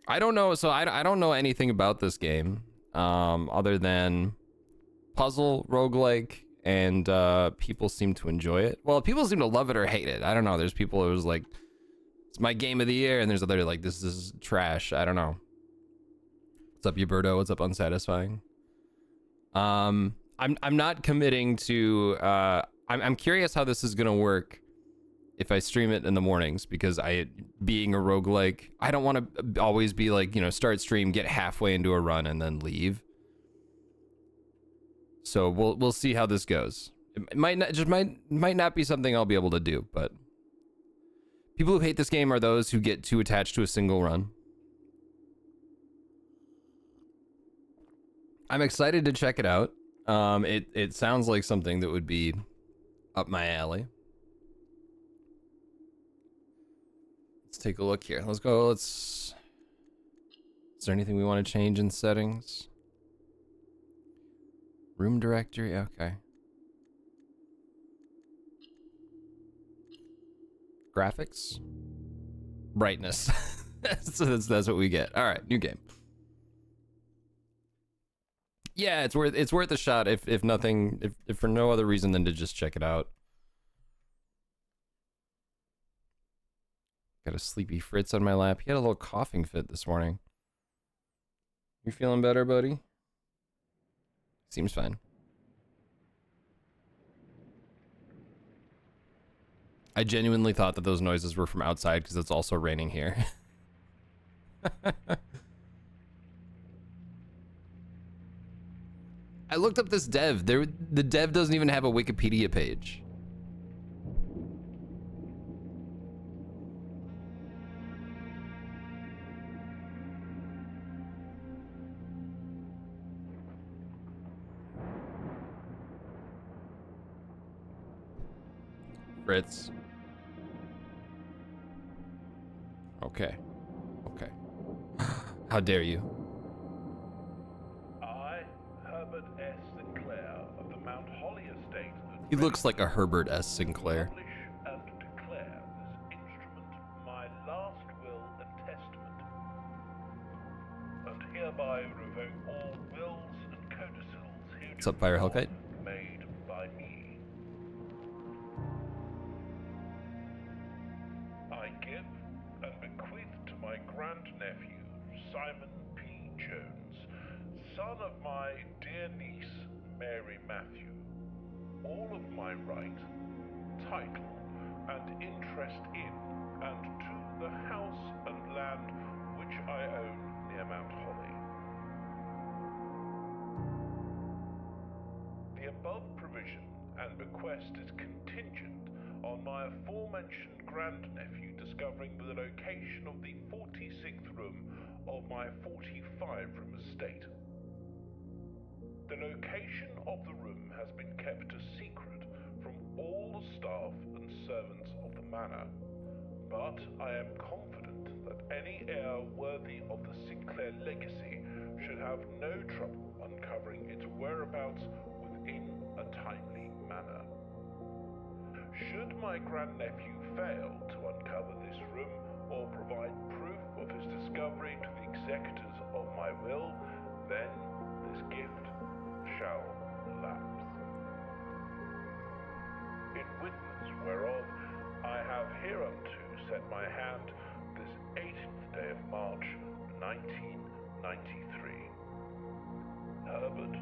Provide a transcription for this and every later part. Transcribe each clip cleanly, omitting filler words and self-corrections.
I don't know. So I don't know anything about this game, other than puzzle roguelike, and people seem to enjoy it. Well, people seem to love it or hate it. I don't know. There's people who was like, it's my game of the year, and there's other like, this is trash. I don't know. What's up, Huberto? What's up, Unsatisfying? I'm not committing to. I'm curious how this is gonna work if I stream it in the mornings, because being a roguelike, I don't want to always be like, start stream, get halfway into a run, and then leave. So we'll see how this goes. It might not be something I'll be able to do, but people who hate this game are those who get too attached to a single run. I'm excited to check it out. It sounds like something that would be up my alley. Let's take a look here. Let's go. Is there anything we want to change in settings? Room directory. Okay. Graphics. Brightness. So that's what we get. All right, new game. Yeah, it's worth a shot if nothing, if for no other reason than to just check it out. Got a sleepy Fritz on my lap. He had a little coughing fit this morning. You feeling better, buddy? Seems fine. I genuinely thought that those noises were from outside because it's also raining here. I looked up this dev. The dev doesn't even have a Wikipedia page. Fritz. Okay. Okay. How dare you? I, Herbert S. Sinclair of the Mount Holly estate. He looks like a Herbert S. Sinclair. Publish and declare this instrument my last will and testament, and hereby revoke all wills and codicils heretofore What's up, Fire Hellkite? made by me. I give and bequeath to my grandnephew, Simon P. Jones, son of my dear niece, Mary Matthew, all of my right, title, and interest in and to the house and land which I own near Mount Holly. The above provision and bequest is contingent on my aforementioned grandnephew discovering the location of the 46th room of my 45-room estate. The location of the room has been kept a secret from all the staff and servants of the manor, but I am confident that any heir worthy of the Sinclair legacy should have no trouble uncovering its whereabouts within a timely manner. Should my grandnephew fail to uncover this room or provide proof of his discovery to the executors of my will, then this gift shall lapse. In witness whereof I have hereunto set my hand this 18th day of March, 1993. Herbert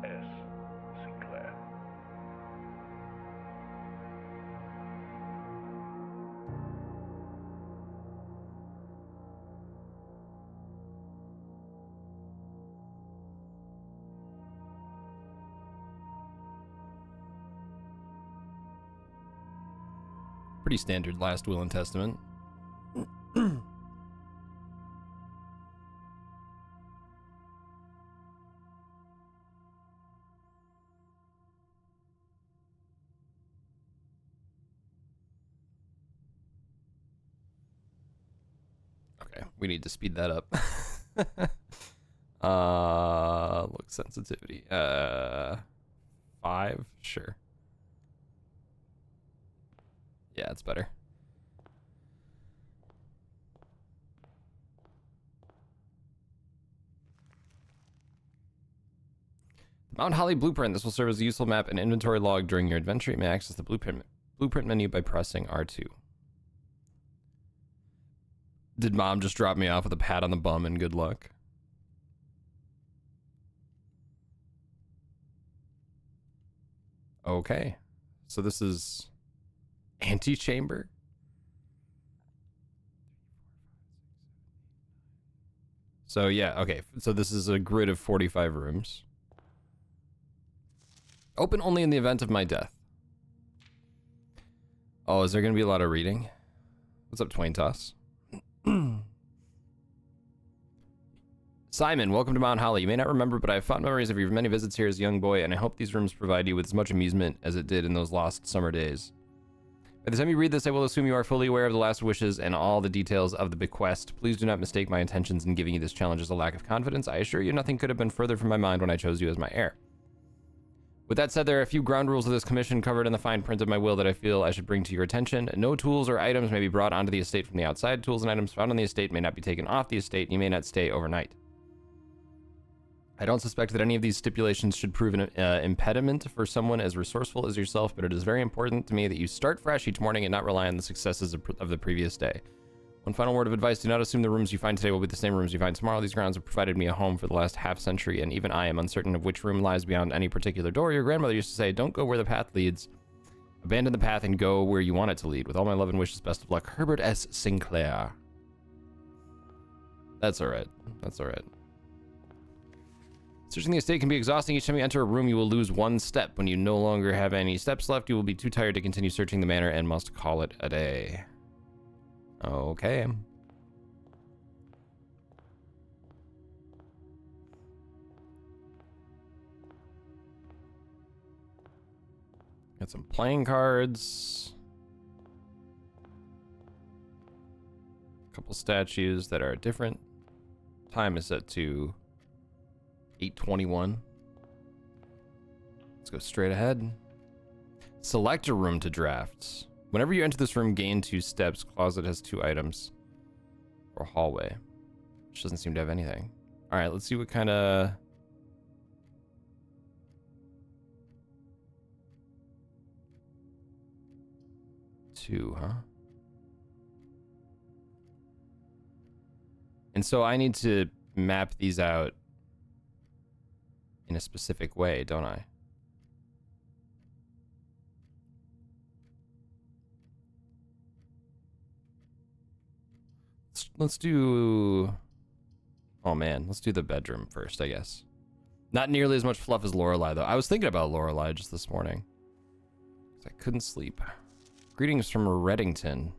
S. Sinclair. Pretty standard last will and testament. Okay, we need to speed that up. Look sensitivity. 5, sure. Yeah, it's better. Mount Holly Blueprint. This will serve as a useful map and inventory log during your adventure. You may access the blueprint menu by pressing R2. Did mom just drop me off with a pat on the bum and good luck? Okay. So this is antechamber. So yeah, okay. So this is a grid of 45 rooms. Open only in the event of my death. Oh, is there going to be a lot of reading? What's up, Twain Toss? Simon, welcome to Mount Holly. You may not remember, but I have fond memories of your many visits here as a young boy, and I hope these rooms provide you with as much amusement as it did in those lost summer days. By the time you read this, I will assume you are fully aware of the last wishes and all the details of the bequest. Please do not mistake my intentions in giving you this challenge as a lack of confidence. I assure you nothing could have been further from my mind when I chose you as my heir. With that said, there are a few ground rules of this commission covered in the fine print of my will that I feel I should bring to your attention. No tools or items may be brought onto the estate from the outside. Tools and items found on the estate may not be taken off the estate, and you may not stay overnight. I don't suspect that any of these stipulations should prove an impediment for someone as resourceful as yourself, but it is very important to me that you start fresh each morning and not rely on the successes of the previous day. One final word of advice, do not assume the rooms you find today will be the same rooms you find tomorrow. These grounds have provided me a home for the last half-century, and even I am uncertain of which room lies beyond any particular door. Your grandmother used to say, don't go where the path leads. Abandon the path and go where you want it to lead. With all my love and wishes, best of luck. Herbert S. Sinclair. That's alright. That's alright. Searching the estate can be exhausting. Each time you enter a room, you will lose one step. When you no longer have any steps left, you will be too tired to continue searching the manor and must call it a day. Okay. Got some playing cards. A couple statues that are different. Time is set to 8:21. Let's go straight ahead. Select a room to draft. Whenever you enter this room, gain 2 steps. Closet has 2 items. Or hallway. Which doesn't seem to have anything. Alright, let's see what kind of... Two, huh? And so I need to map these out in a specific way, don't I? Let's do... Oh man, let's do the bedroom first, I guess. Not nearly as much fluff as Lorelei, though. I was thinking about Lorelei just this morning. 'Cause I couldn't sleep. Greetings from Reddington.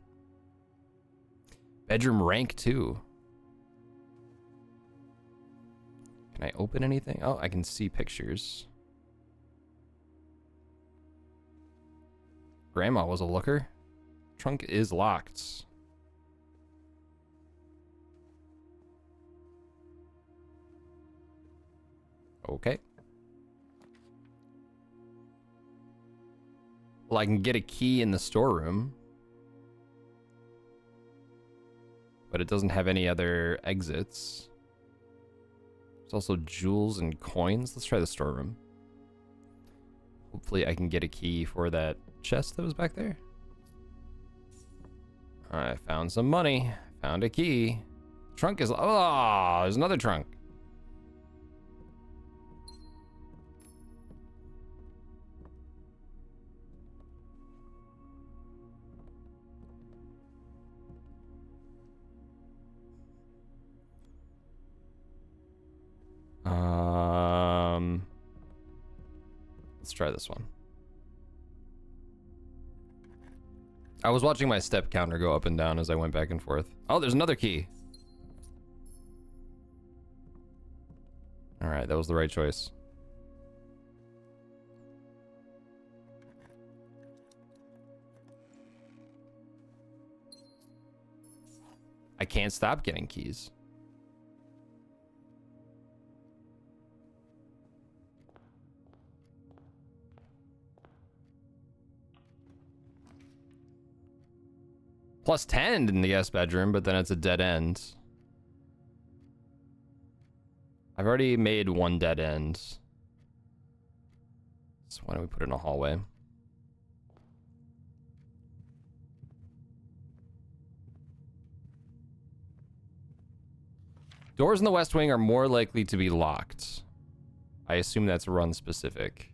Bedroom rank 2. Can I open anything? Oh, I can see pictures. Grandma was a looker. Trunk is locked. Okay. Well, I can get a key in the storeroom. But it doesn't have any other exits. There's also jewels and coins. Let's try the storeroom. Hopefully I can get a key for that chest that was back there. I found some money. Found a key. Trunk is... Oh, there's another trunk. Let's try this one. I was watching my step counter go up and down as I went back and forth. Oh, there's another key. All right, that was the right choice. I can't stop getting keys. Plus 10 in the guest bedroom, but then it's a dead end. I've already made one dead end. So why don't we put it in a hallway? Doors in the West Wing are more likely to be locked. I assume that's run specific.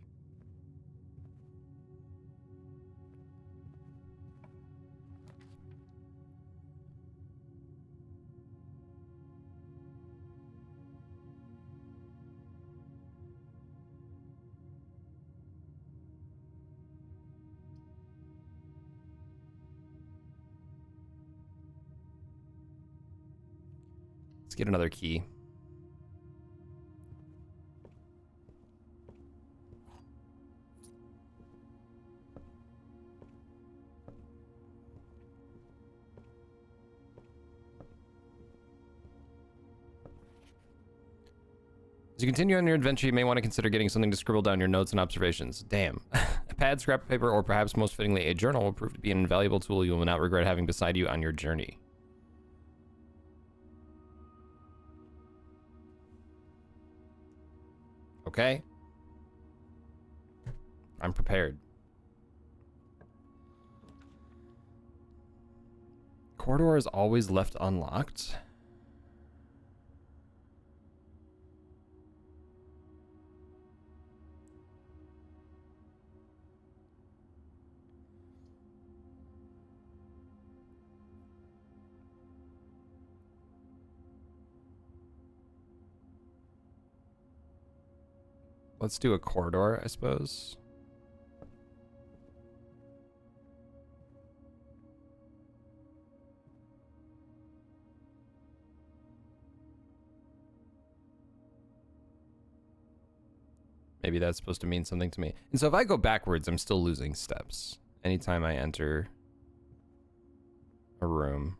Let's get another key. As you continue on your adventure, you may want to consider getting something to scribble down your notes and observations. Damn. A pad, scrap paper, or perhaps most fittingly a journal will prove to be an invaluable tool you will not regret having beside you on your journey. Okay. I'm prepared. Corridor is always left unlocked. Let's do a corridor, I suppose. Maybe that's supposed to mean something to me. And so if I go backwards, I'm still losing steps. Anytime I enter a room.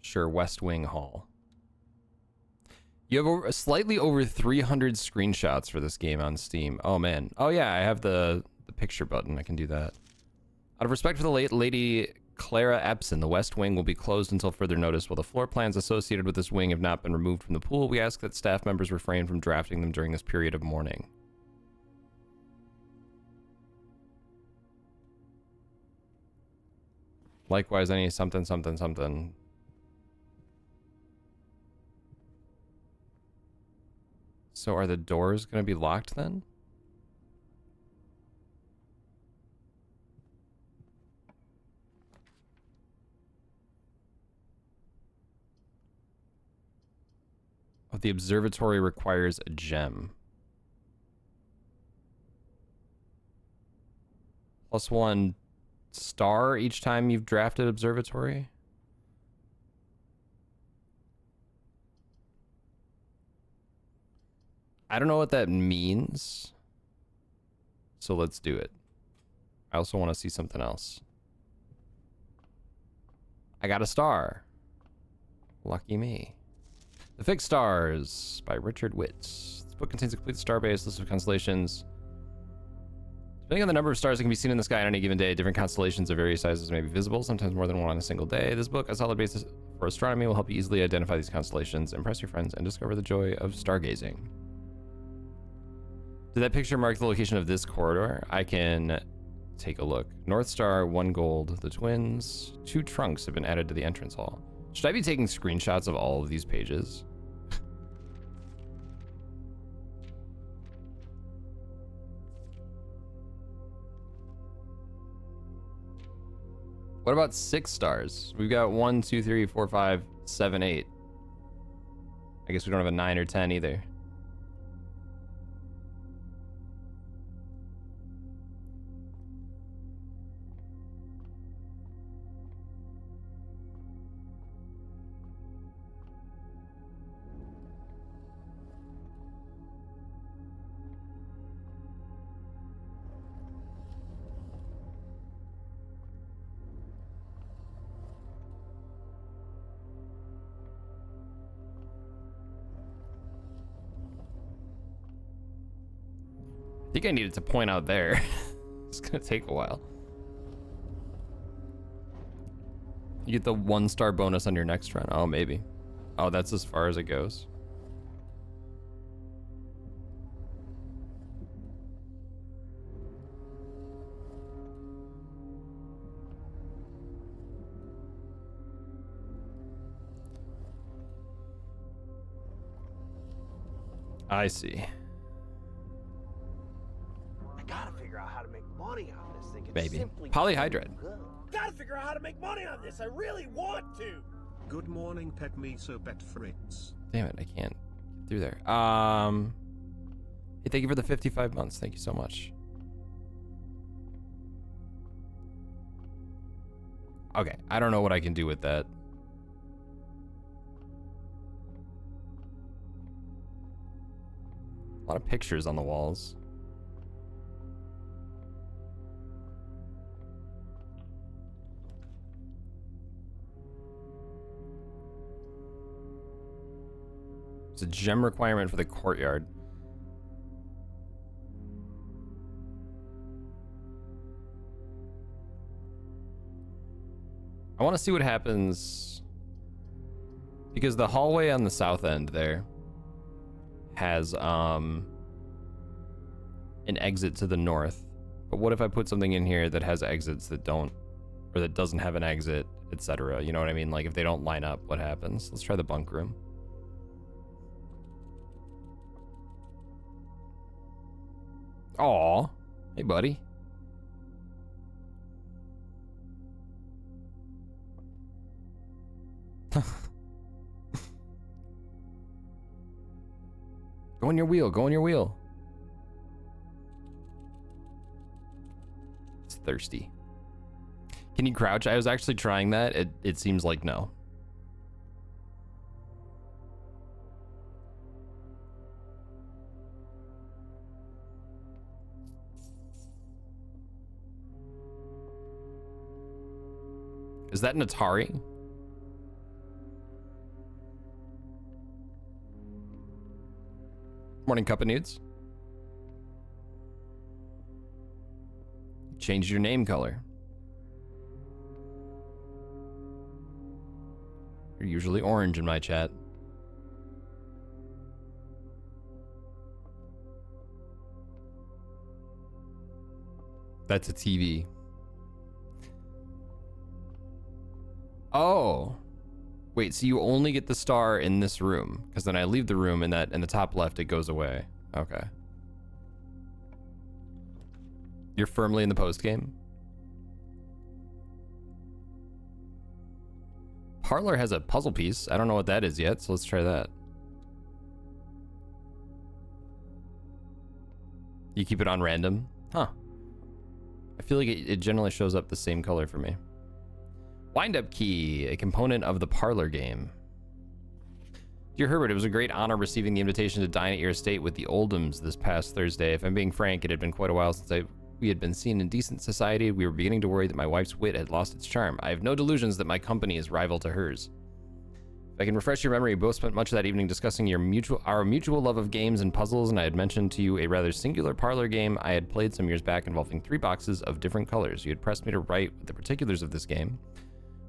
Sure, West Wing Hall. You have slightly over 300 screenshots for this game on Steam. Oh man. Oh yeah, I have the picture button. I can do that. Out of respect for the late Lady Clara Epson, the West Wing will be closed until further notice. While the floor plans associated with this wing have not been removed from the pool, we ask that staff members refrain from drafting them during this period of mourning. Likewise, any something, something, something. So are the doors going to be locked then? Oh, the observatory requires a gem. +1 star each time you've drafted observatory? I don't know what that means. So let's do it. I also want to see something else. I got a star. Lucky me. The Fixed Stars by Richard Witt. This book contains a complete star-based list of constellations. Depending on the number of stars that can be seen in the sky on any given day, different constellations of various sizes may be visible, sometimes more than one on a single day. This book, a solid basis for astronomy, will help you easily identify these constellations, impress your friends, and discover the joy of stargazing. Did that picture mark the location of this corridor? I can take a look. North Star, 1 gold. The twins. 2 trunks have been added to the entrance hall. Should I be taking screenshots of all of these pages? What about 6 stars? We've got 1, 2, 3, 4, 5, 7, 8. I guess we don't have a 9 or 10 either. I think I needed to point out there. It's gonna take a while. You get the 1-star bonus on your next run. Oh, maybe. Oh, that's as far as it goes. I see. I gotta figure out how to make money on this thing. It's Maybe. simply Polyhydrid. too good. Gotta figure out how to make money on this. I really want to. Good morning, Pet Miso Pet Fritz. Damn it, I can't get through there. Hey, thank you for the 55 months. Thank you so much. Okay, I don't know what I can do with that. A lot of pictures on the walls. It's a gem requirement for the courtyard. I want to see what happens because the hallway on the south end there has an exit to the north. But what if I put something in here that has exits that don't, or that doesn't have an exit, etc.? You know what I mean? Like if they don't line up, what happens? Let's try the bunk room. Aw, hey buddy. Go on your wheel, go on your wheel. It's thirsty. Can you crouch? I was actually trying that. It seems like no. Is that an Atari? Morning, Cup of Nudes. Changed your name color. You're usually orange in my chat. That's a TV. Oh. Wait, so you only get the star in this room? Because then I leave the room and that in the top left it goes away. Okay. You're firmly in the post game? Parlor has a puzzle piece. I don't know what that is yet, so let's try that. You keep it on random? Huh. I feel like it generally shows up the same color for me. Wind-up key, a component of the Parlor game. Dear Herbert, it was a great honor receiving the invitation to dine at your estate with the Oldhams this past Thursday. If I'm being frank, it had been quite a while since we had been seen in decent society. We were beginning to worry that my wife's wit had lost its charm. I have no delusions that my company is rival to hers. If I can refresh your memory, we both spent much of that evening discussing our mutual love of games and puzzles, and I had mentioned to you a rather singular Parlor game I had played some years back involving 3 boxes of different colors. You had pressed me to write the particulars of this game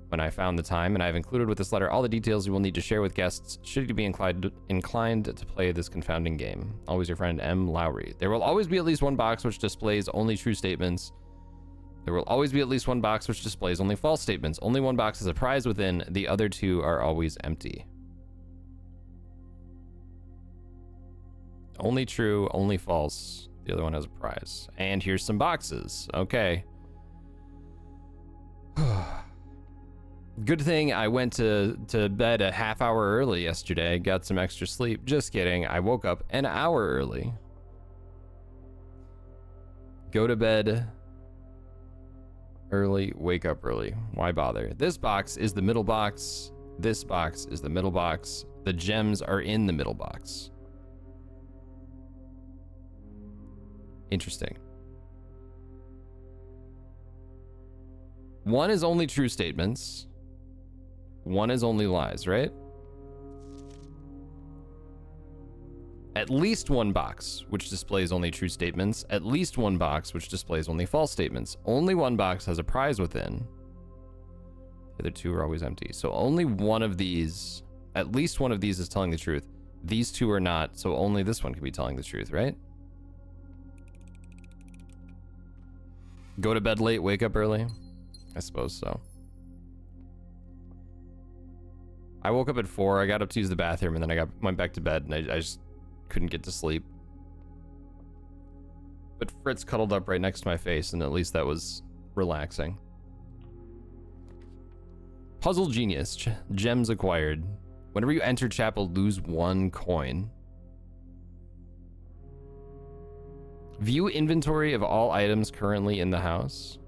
when I found the time, and I've included with this letter all the details you will need to share with guests should you be inclined to play this confounding game. Always your friend, M. Lowry. There will always be at least one box which displays only true statements. There will always be at least one box which displays only false statements. Only one box has a prize within. The other 2 are always empty. Only true, only false. The other one has a prize. And here's some boxes. Okay. Good thing I went to bed a half hour early yesterday, got some extra sleep. Just kidding, I woke up an hour early. Go to bed early, wake up early. Why bother? This box is the middle box. This box is the middle box. The gems are in the middle box. Interesting. One is only true statements. One is only lies, right? At least one box, which displays only true statements. At least one box, which displays only false statements. Only one box has a prize within. The other two are always empty. So only one of these, at least one of these is telling the truth. These two are not, so only this one can be telling the truth, right? Go to bed late, wake up early? I suppose so. I woke up at 4, I got up to use the bathroom, and then I went back to bed, and I just couldn't get to sleep. But Fritz cuddled up right next to my face, and at least that was relaxing. Puzzle Genius, gems acquired. Whenever you enter chapel, lose 1 coin. View inventory of all items currently in the house.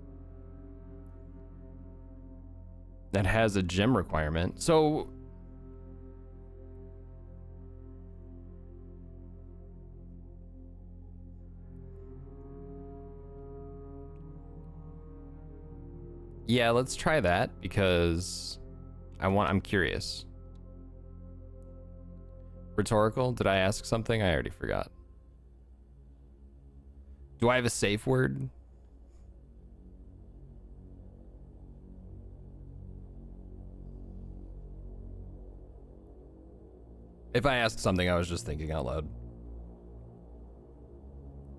That has a gem requirement. So yeah, let's try that because I'm curious. Rhetorical? Did I ask something? I already forgot. Do I have a safe word? If I asked something, I was just thinking out loud.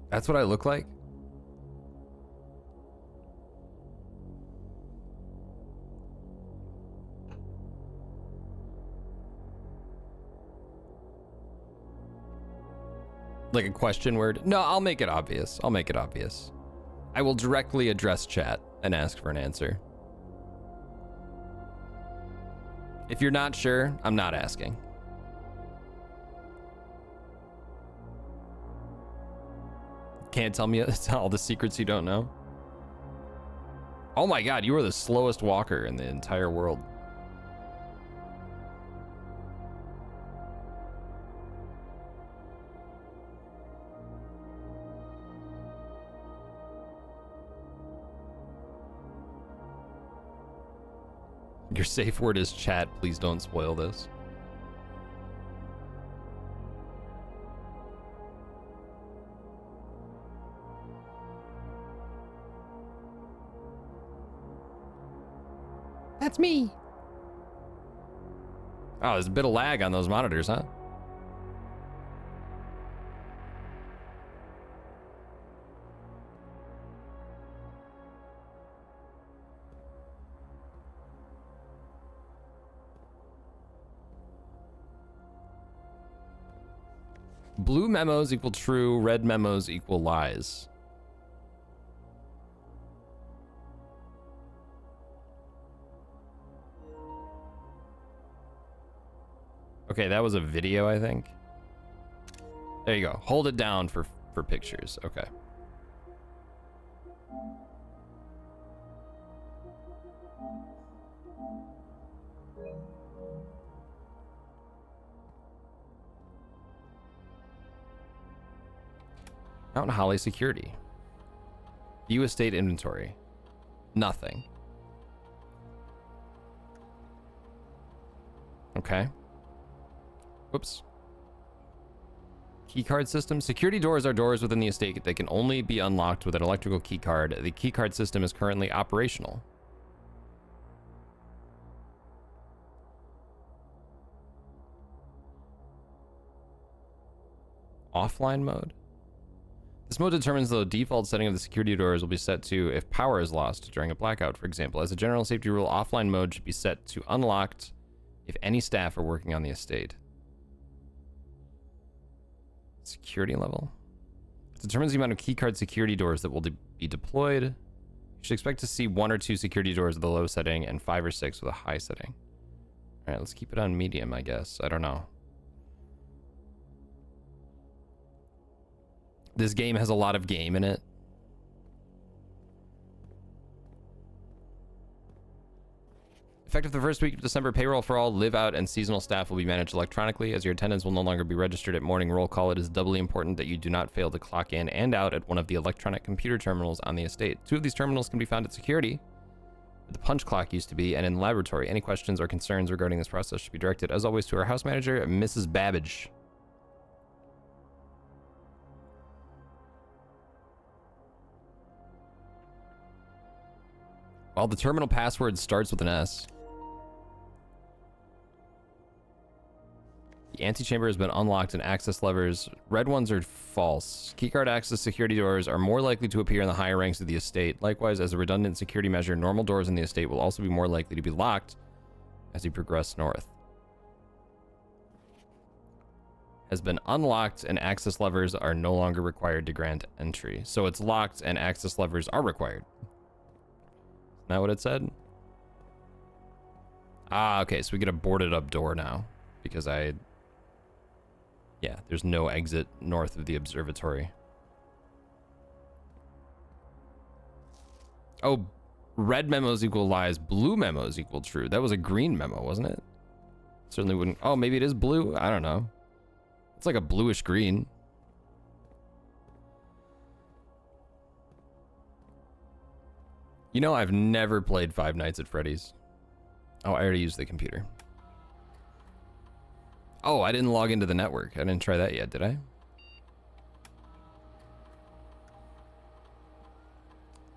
That's what I look like? Like a question word? No, I'll make it obvious. I'll make it obvious. I will directly address chat and ask for an answer. If you're not sure, I'm not asking. Can't tell me all the secrets you don't know. Oh my god, you are the slowest walker in the entire world. Your safe word is chat. Please don't spoil this. That's me. Oh, there's a bit of lag on those monitors, huh? Blue memos equal true, red memos equal lies. Okay, that was a video, I think. There you go. Hold it down for pictures. Okay. Mount Holly security. View estate inventory. Nothing. Okay. Whoops. Keycard system. Security doors are doors within the estate that can only be unlocked with an electrical keycard. The keycard system is currently operational. Offline mode. This mode determines the default setting of the security doors will be set to if power is lost during a blackout, for example. As a general safety rule, offline mode should be set to unlocked if any staff are working on the estate. Security level. It determines the amount of keycard security doors that will be deployed. You should expect to see 1 or 2 security doors with a low setting and 5 or 6 with a high setting. All right, let's keep it on medium, I guess. I don't know. This game has a lot of game in it. Effective the first week of December, payroll for all live out and seasonal staff will be managed electronically. As your attendance will no longer be registered at morning roll call, it is doubly important that you do not fail to clock in and out at one of the electronic computer terminals on the estate. 2 of these terminals can be found at security, where the punch clock used to be, and in laboratory. Any questions or concerns regarding this process should be directed, as always, to our house manager, Mrs. Babbage. While the terminal password starts with an S. The antechamber has been unlocked and access levers. Red ones are false. Keycard access security doors are more likely to appear in the higher ranks of the estate. Likewise, as a redundant security measure, normal doors in the estate will also be more likely to be locked as you progress north. Has been unlocked and access levers are no longer required to grant entry. So it's locked and access levers are required. Isn't that what it said? Ah, okay, so we get a boarded up door now because yeah, there's no exit north of the observatory. Oh, red memos equal lies, blue memos equal true. That was a green memo, wasn't it? Certainly wouldn't. Oh, maybe it is blue. I don't know. It's like a bluish green. You know, I've never played Five Nights at Freddy's. Oh, I already used the computer. Oh, I didn't log into the network. I didn't try that yet, did I?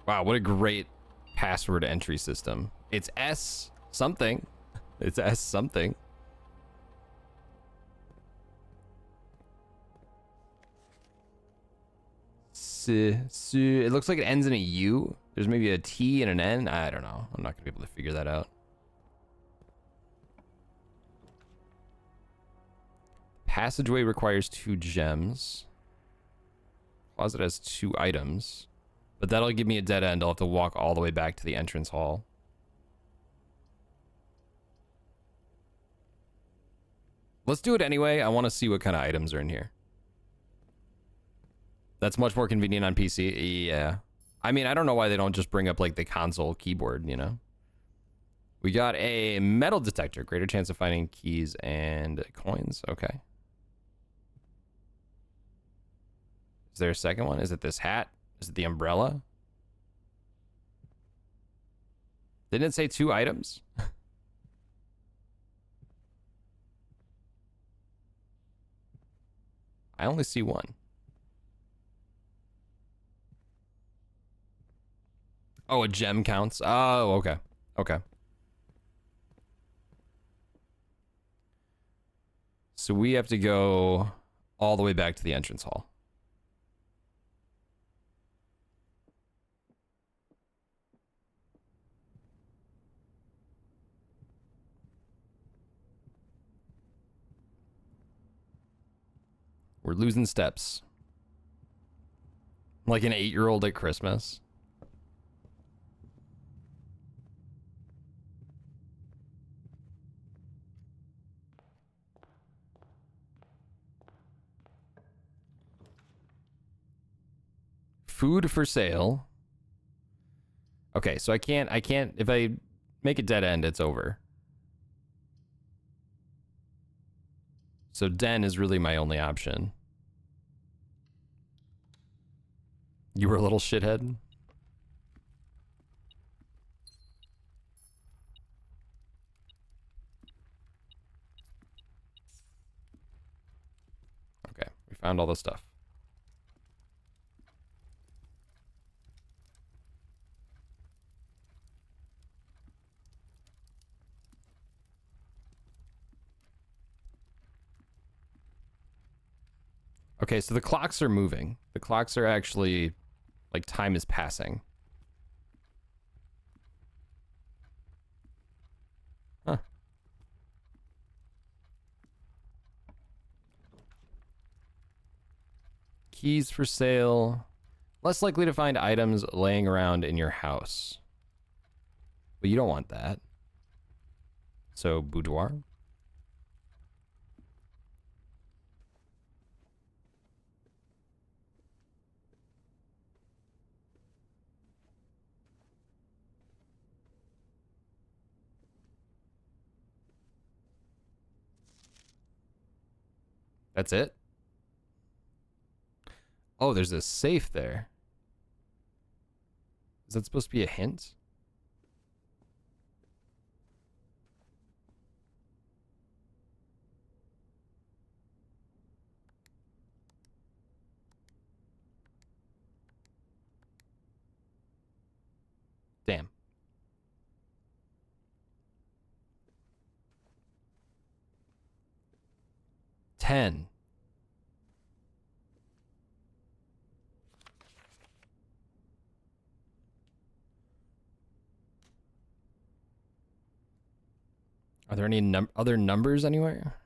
Wow, what a great password entry system. It's S something. It's S something. It looks like it ends in a U. There's maybe a T and an N. I don't know. I'm not gonna be able to figure that out. Passageway requires 2 gems. Closet has 2 items. But that'll give me a dead end. I'll have to walk all the way back to the entrance hall. Let's do it anyway. I want to see what kind of items are in here. That's much more convenient on PC. Yeah. I mean, I don't know why they don't just bring up like the console keyboard, you know? We got a metal detector. Greater chance of finding keys and coins. Okay. Is there a second one? Is it this hat? Is it the umbrella? Didn't it say 2 items? I only see 1. Oh, a gem counts. Oh, okay. Okay. So we have to go all the way back to the entrance hall. We're losing steps. Like an 8-year-old at Christmas. Food for sale. Okay, so I can't, if I make a dead end, it's over. So den is really my only option. You were a little shithead? Okay, we found all the stuff. Okay, so the clocks are moving. The clocks are actually, like, time is passing. Huh. Keys for sale. Less likely to find items laying around in your house. But you don't want that. So, boudoir. That's it? Oh, there's a safe there. Is that supposed to be a hint? Damn. 10. Are there any other numbers anywhere?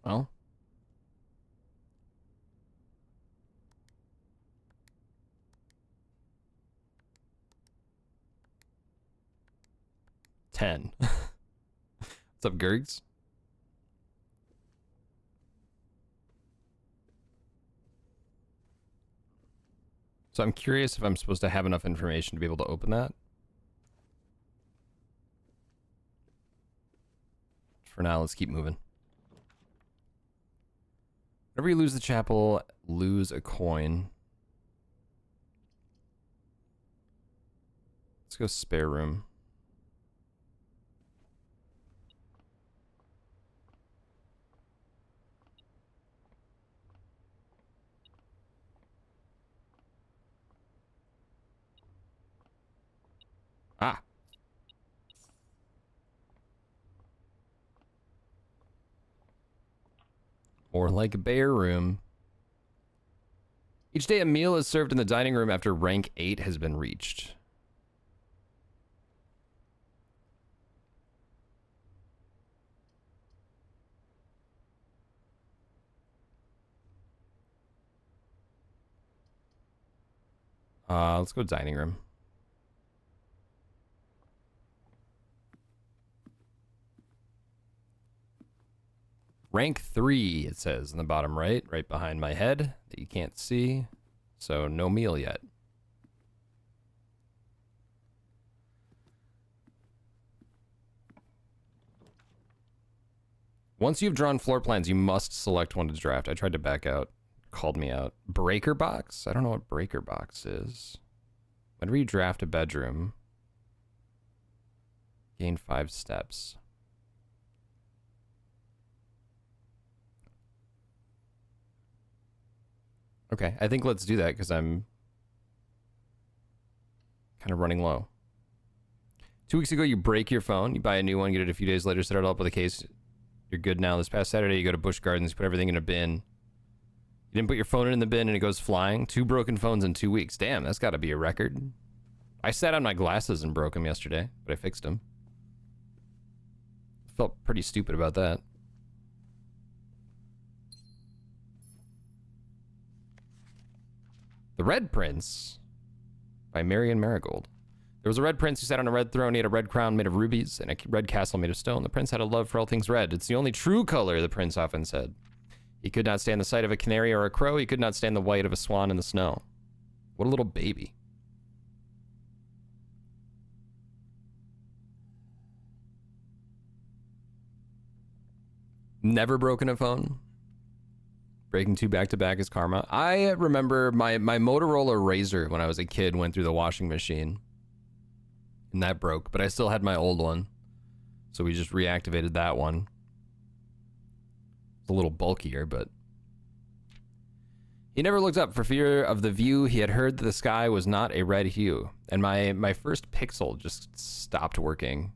Well. Ten. What's up, Gergs? So I'm curious if I'm supposed to have enough information to be able to open that. For now, let's keep moving. Whenever you lose the chapel, lose a coin. Let's go spare room. Ah. More like a bear room. Each day a meal is served in the dining room after rank 8 has been reached. Let's go dining room. Rank 3, it says in the bottom right behind my head that you can't see. So no meal yet. Once you've drawn floor plans, you must select one to draft. I tried to back out. Called me out. Breaker box? I don't know what breaker box is. Whenever you draft a bedroom, gain 5 steps. Okay, I think let's do that because I'm kind of running low. 2 weeks ago, you break your phone. You buy a new one, get it a few days later, set it up with a case. You're good now. This past Saturday, you go to Busch Gardens, you put everything in a bin. You didn't put your phone in the bin and it goes flying. 2 broken phones in 2 weeks. Damn, that's got to be a record. I sat on my glasses and broke them yesterday, but I fixed them. Felt pretty stupid about that. The Red Prince by Marion Marigold. There was a red prince who sat on a red throne. He had a red crown made of rubies and a red castle made of stone. The prince had a love for all things red. It's the only true color, the prince often said. He could not stand the sight of a canary or a crow. He could not stand the white of a swan in the snow. What a little baby. Never broken a phone. Breaking 2 back-to-back is karma. I remember my Motorola Razr when I was a kid went through the washing machine. And that broke, but I still had my old one. So we just reactivated that one. It's a little bulkier, but... He never looked up for fear of the view. He had heard that the sky was not a red hue. And my first Pixel just stopped working.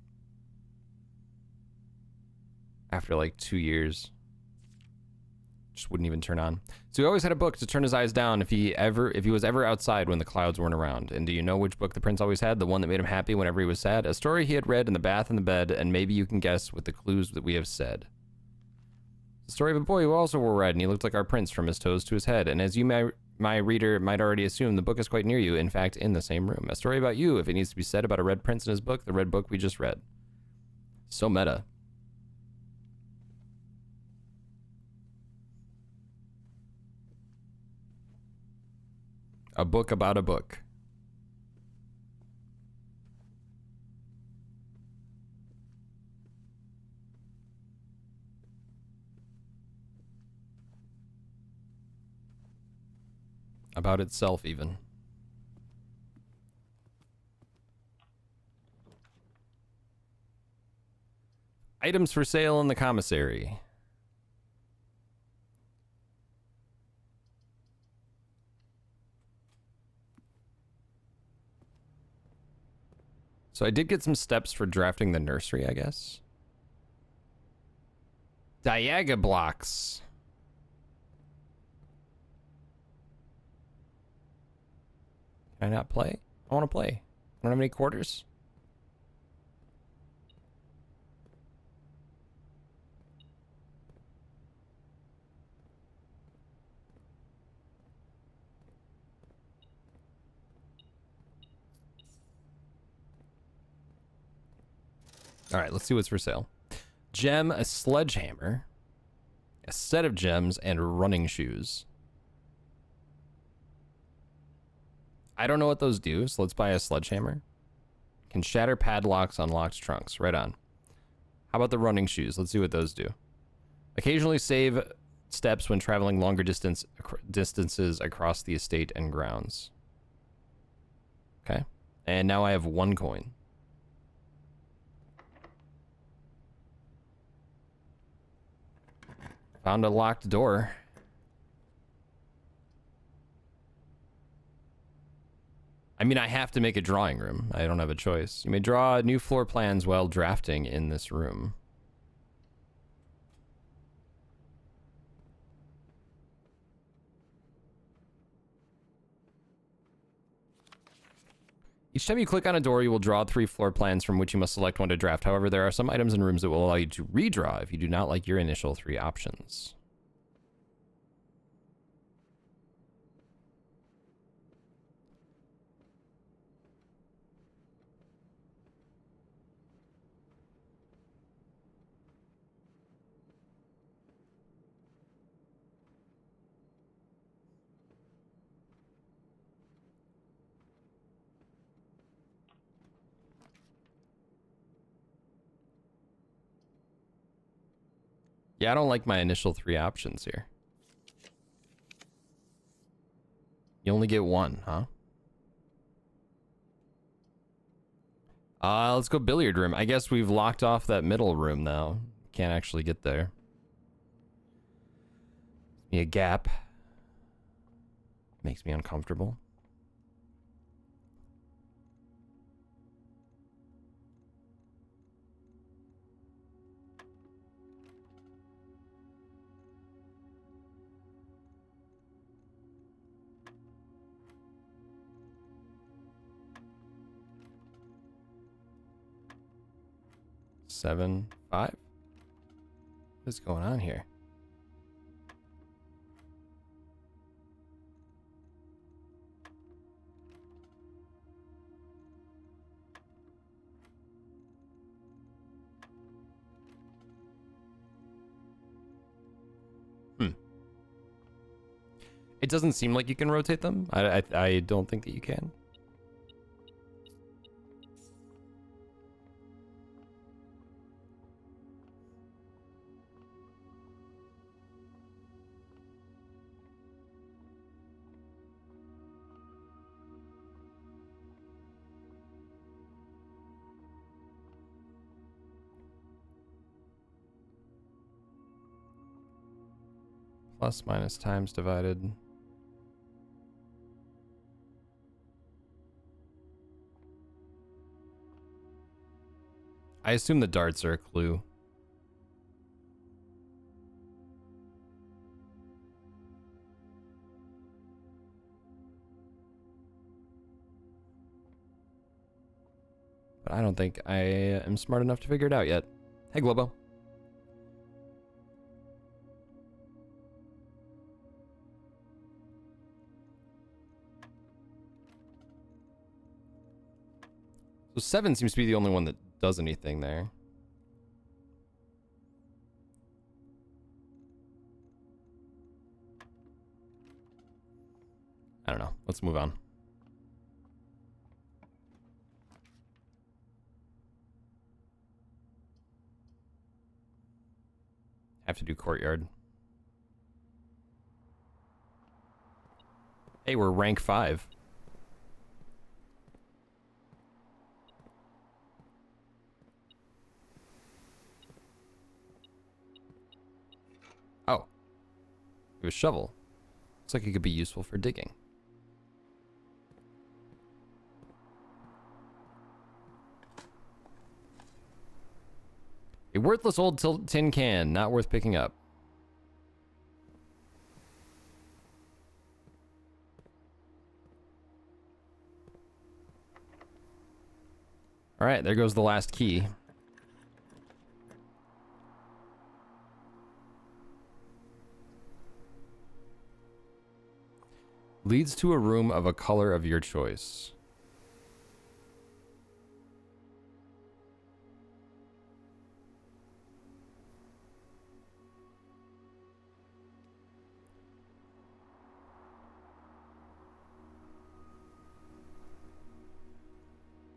After like 2 years. Just wouldn't even turn on. So he always had a book to turn his eyes down if he was ever outside when the clouds weren't around. And do you know which book the prince always had? The one that made him happy whenever he was sad? A story he had read in the bath and the bed, and maybe you can guess with the clues that we have said. The story of a boy who also wore red, and he looked like our prince from his toes to his head. And as you, my reader, might already assume, the book is quite near you, in fact, in the same room. A story about you, if it needs to be said about a red prince in his book, the red book we just read. So meta. A book about a book. About itself, even. Items for sale in the commissary. So I did get some steps for drafting the nursery, I guess. Diaga blocks. Can I not play? I want to play. I don't have any quarters. All right, let's see what's for sale. Gem, a sledgehammer, a set of gems, and running shoes. I don't know what those do, so let's buy a sledgehammer. Can shatter padlocks, unlocked trunks. Right on. How about the running shoes? Let's see what those do. Occasionally save steps when traveling longer distances across the estate and grounds. Okay. And now I have 1 coin. Found a locked door. I mean, I have to make a drawing room. I don't have a choice. You may draw new floor plans while drafting in this room. Each time you click on a door, you will draw 3 floor plans from which you must select one to draft. However, there are some items in rooms that will allow you to redraw if you do not like your initial 3 options. Yeah, I don't like my initial 3 options here. You only get 1, huh? Let's go billiard room. I guess we've locked off that middle room now. Can't actually get there. Be a gap. Makes me uncomfortable. Seven, 5. What's going on here? It doesn't seem like you can rotate them. I don't think that you can. Plus minus times divided. I assume the darts are a clue. But I don't think I am smart enough to figure it out yet. Hey, Globo. So 7 seems to be the only one that does anything there. I don't know. Let's move on. Have to do courtyard. Hey, we're rank 5. Oh. We have a shovel. Looks like it could be useful for digging. A worthless old tin can, not worth picking up. All right, there goes the last key. Leads to a room of a color of your choice.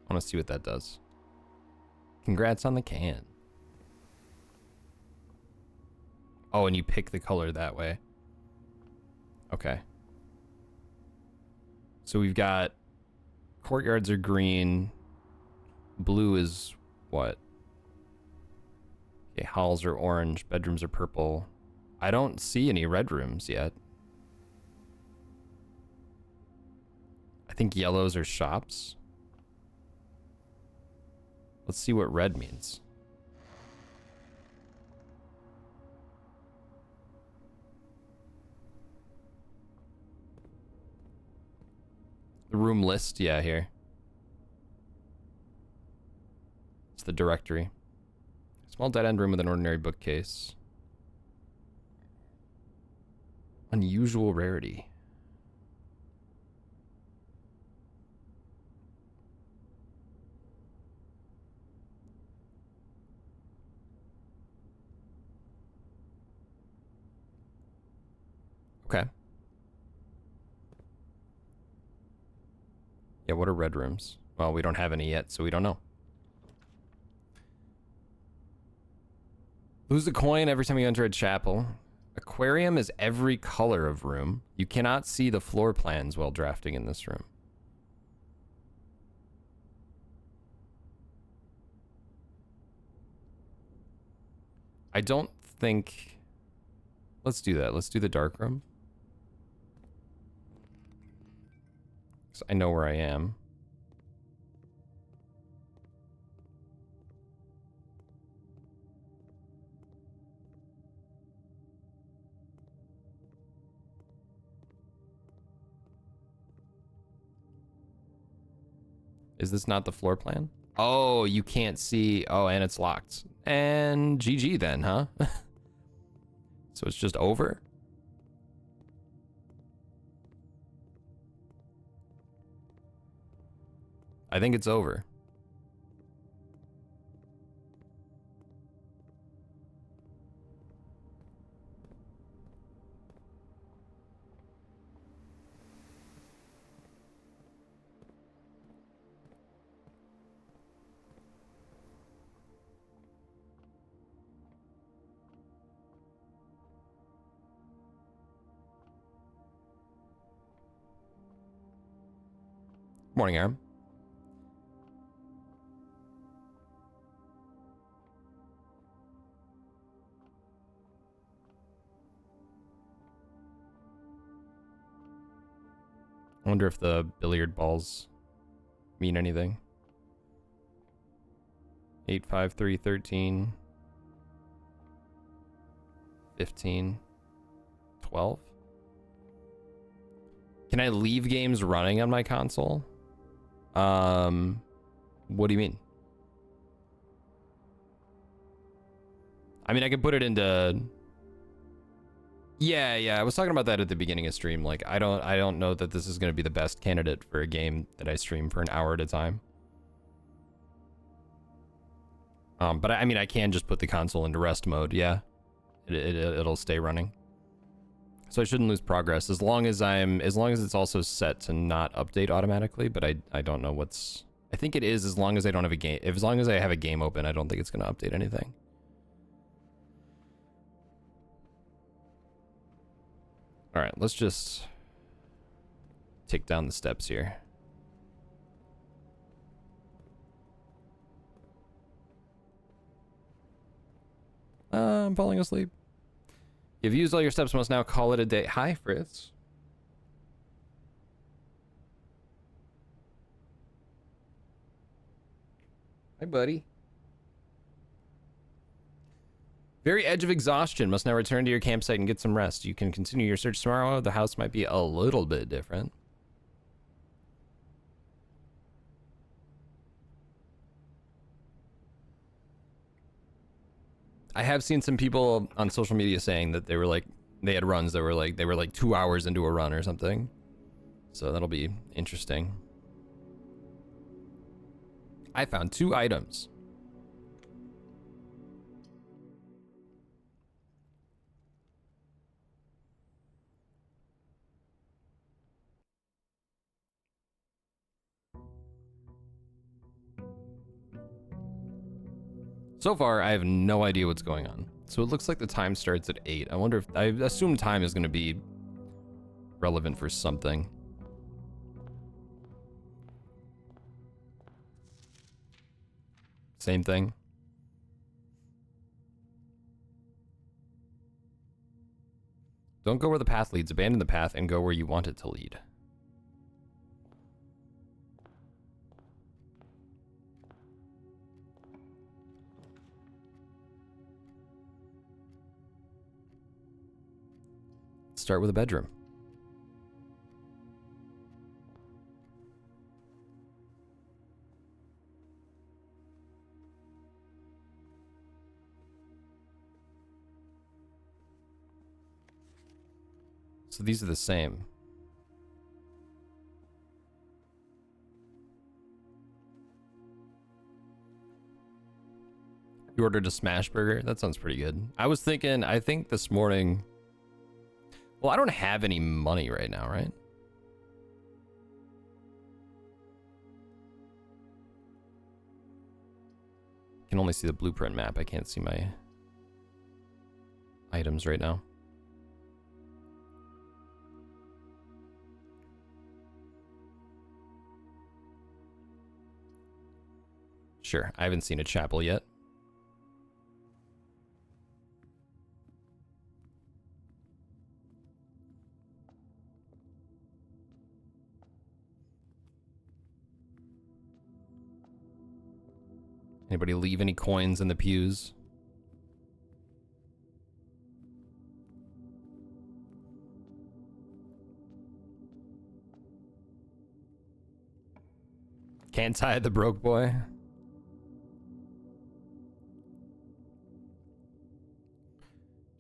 I want to see what that does. Congrats on the can. Oh, and you pick the color that way. Okay. So we've got courtyards are green. Blue is what? Okay, halls are orange. Bedrooms are purple. I don't see any red rooms yet. I think yellows are shops. Let's see what red means. The room list, yeah, here. It's the directory. Small dead-end room with an ordinary bookcase. Unusual rarity. Okay. Yeah, what are red rooms? Well, we don't have any yet, so we don't know. Lose a coin every time you enter a chapel. Aquarium is every color of room. You cannot see the floor plans while drafting in this room. I don't think... Let's do that. Let's do the dark room. So I know where I am. Is this not the floor plan? Oh, you can't see. Oh, and it's locked. And GG then, huh? So it's just over? I think it's over. Morning, Aaron. I wonder if the billiard balls mean anything. 8, 5, 3, 13, 15, 12. Can I leave games running on my console? What do you mean? I mean, I could put it into... Yeah, I was talking about that at the beginning of stream. Like, I don't know that this is going to be the best candidate for a game that I stream for an hour at a time. But I mean, I can just put the console into rest mode. Yeah, it'll stay running. So I shouldn't lose progress as long as it's also set to not update automatically. But I don't know what's. I think it is as long as I don't have a game. As long as I have a game open, I don't think it's going to update anything. All right, let's just take down the steps here. I'm falling asleep. You've used all your steps, must now call it a day. Hi, Fritz. Hi, buddy. Very edge of exhaustion. Must now return to your campsite and get some rest. You can continue your search tomorrow. The house might be a little bit different. I have seen some people on social media saying that they were like, they had runs that were like, they were like 2 hours into a run or something. So that'll be interesting. I found 2 items. So far, I have no idea what's going on. So it looks like the time starts at 8. I wonder if, I assume time is going to be relevant for something. Same thing. Don't go where the path leads. Abandon the path and go where you want it to lead. Start with a bedroom. So these are the same. You ordered a smash burger? That sounds pretty good. I was thinking, I think this morning... Well, I don't have any money right now, right? I can only see the blueprint map. I can't see my items right now. Sure, I haven't seen a chapel yet. Anybody leave any coins in the pews? Can't tie the broke boy.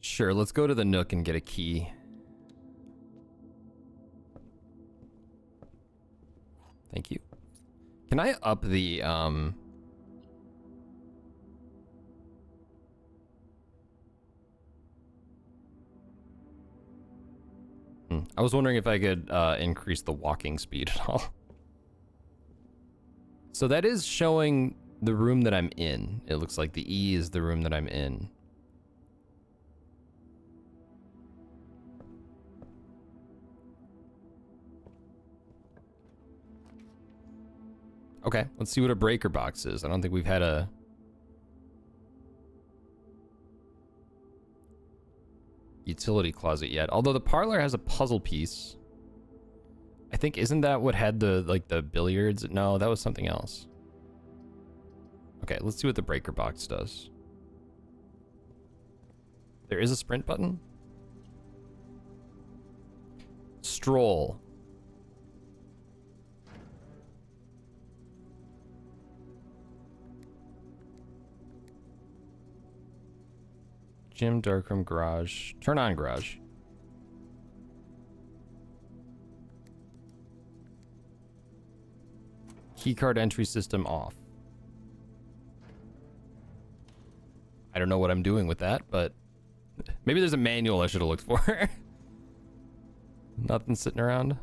Sure, let's go to the Nook and get a key. Thank you. Can I up the, I was wondering if I could increase the walking speed at all. So that is showing the room that I'm in. It looks like the E is the room that I'm in. Okay, let's see what a breaker box is. I don't think we've had a... utility closet yet, although the parlor has a puzzle piece. I think, isn't that what had the, like, the billiards? No, that was something else. Okay, let's see what the breaker box does. There is a sprint button. Stroll. Gym, darkroom, garage. Turn on garage. Keycard entry system off. I don't know what I'm doing with that, but maybe there's a manual I should have looked for. Nothing sitting around.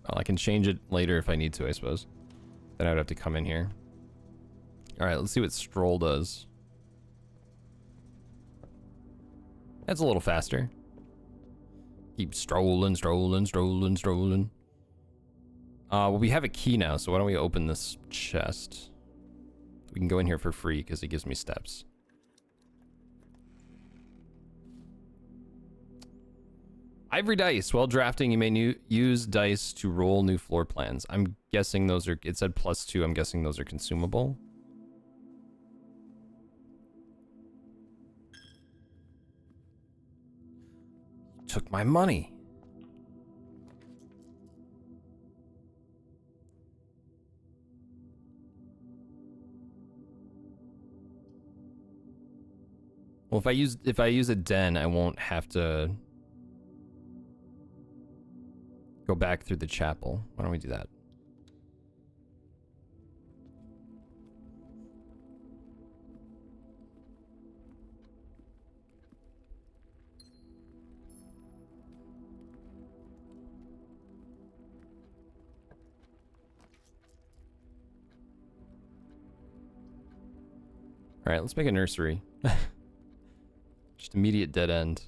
Well, I can change it later if I need to, I suppose. Then I would have to come in here. All right, let's see what stroll does. That's a little faster. Keep strolling, strolling, strolling, strolling. Well, we have a key now, so why don't we open this chest? We can go in here for free because it gives me steps. Ivory dice. While drafting, you may use dice to roll new floor plans. I'm guessing those are... It said +2. I'm guessing those are consumable. took my money. Well, if I use a den, I won't have to go back through the chapel. Why don't we do that? All right, let's make a nursery. Just immediate dead end.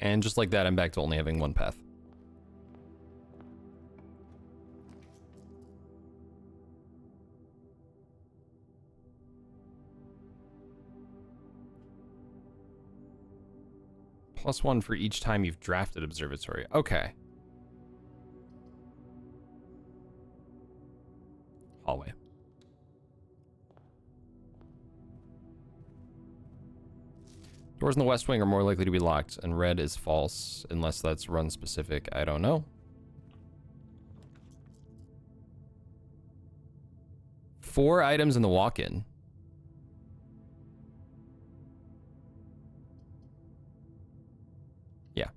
And just like that, I'm back to only having one path. +1 for each time you've drafted observatory. Okay. Hallway. Doors in the west wing are more likely to be locked, and red is false, unless that's run specific. I don't know. 4 items in the walk-in. Yeah.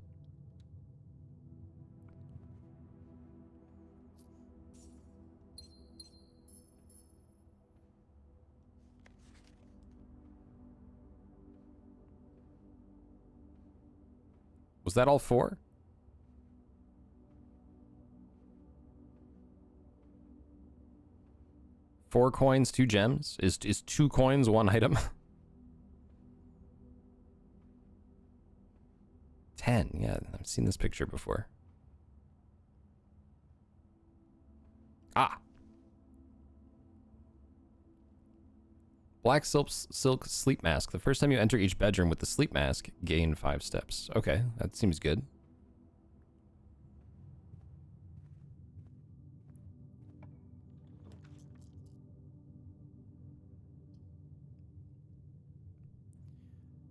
Was that all 4? Four coins, 2 gems? Is 2 coins 1 item? 10, yeah, I've seen this picture before. Ah. Black silk sleep mask. The first time you enter each bedroom with the sleep mask, gain 5 steps. Okay, that seems good.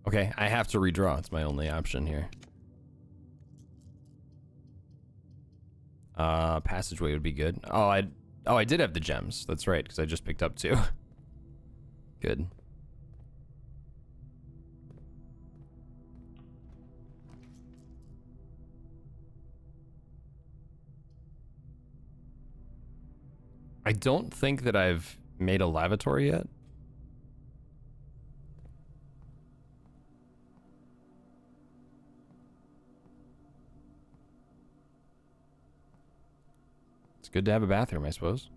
Okay, I have to redraw. It's my only option here. Passageway would be good. Oh, I did have the gems. That's right, because I just picked up 2. Good. I don't think that I've made a lavatory yet. It's good to have a bathroom, I suppose.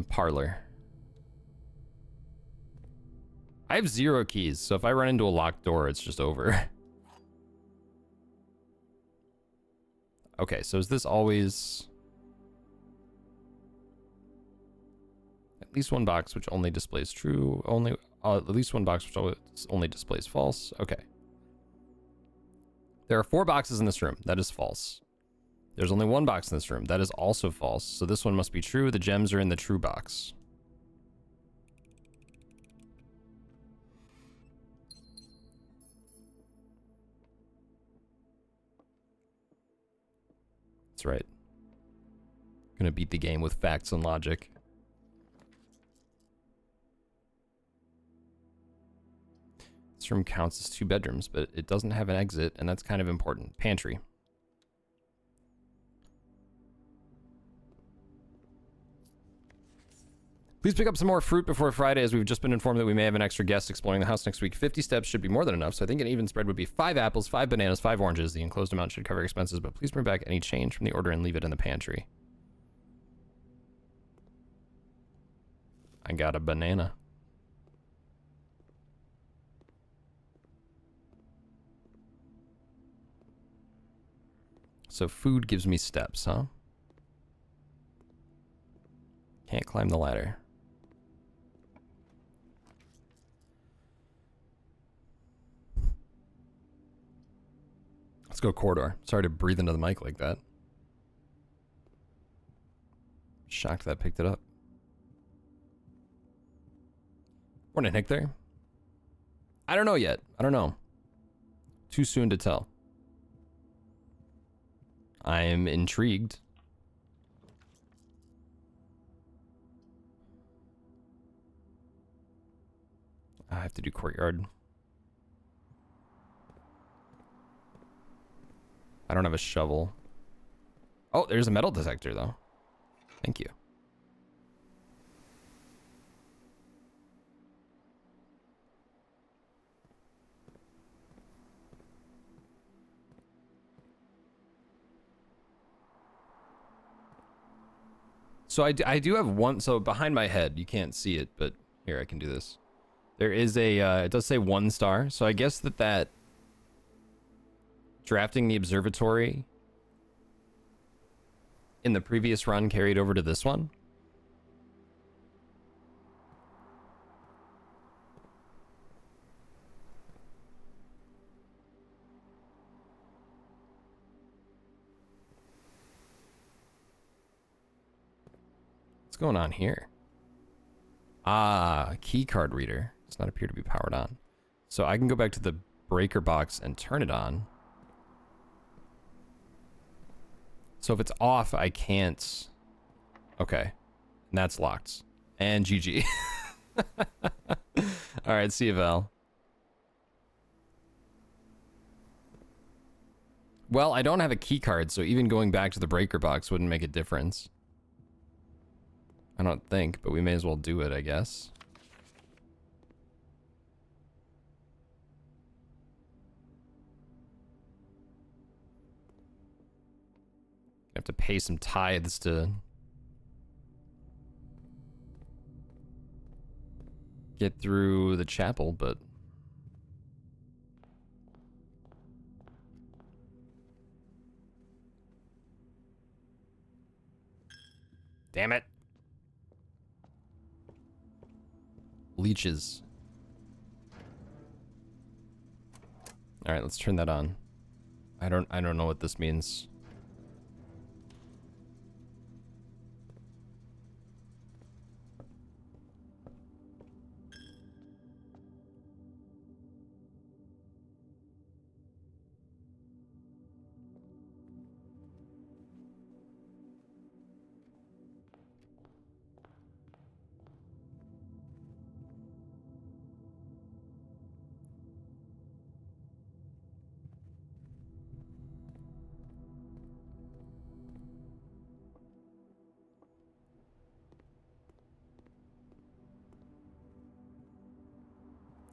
Parlor. I have 0 keys, so if I run into a locked door, it's just over. Okay, so is this always... At least one box which only displays true, at least one box which only displays false. Okay. There are 4 boxes in this room. That is false. There's only 1 box in this room. That is also false. So this one must be true. The gems are in the true box. That's right. Gonna beat the game with facts and logic. This room counts as 2 bedrooms, but it doesn't have an exit, and that's kind of important. Pantry. Please pick up some more fruit before Friday, as we've just been informed that we may have an extra guest exploring the house next week. 50 steps should be more than enough, so I think an even spread would be 5 apples, 5 bananas, 5 oranges. The enclosed amount should cover expenses, but please bring back any change from the order and leave it in the pantry. I got a banana. So food gives me steps, huh? Can't climb the ladder. Let's go corridor. Sorry to breathe into the mic like that. Shocked that picked it up. Morning, Nick there. I don't know yet. I don't know. Too soon to tell. I am intrigued. I have to do courtyard. I don't have a shovel. Oh, there's a metal detector, though. Thank you. So I do have one. So behind my head, you can't see it, but here, I can do this. There is a, it does say 1 star. So I guess that drafting the observatory in the previous run carried over to this one. What's going on here? Ah, key card reader. Does not appear to be powered on. So I can go back to the breaker box and turn it on. So if it's off, I can't. Okay. And that's locked. And GG. Alright, see you, Val. Well, I don't have a key card, so even going back to the breaker box wouldn't make a difference. I don't think, but we may as well do it, I guess. Have to pay some tithes to get through the chapel, but damn it. Leeches. All right, let's turn that on. I don't know what this means.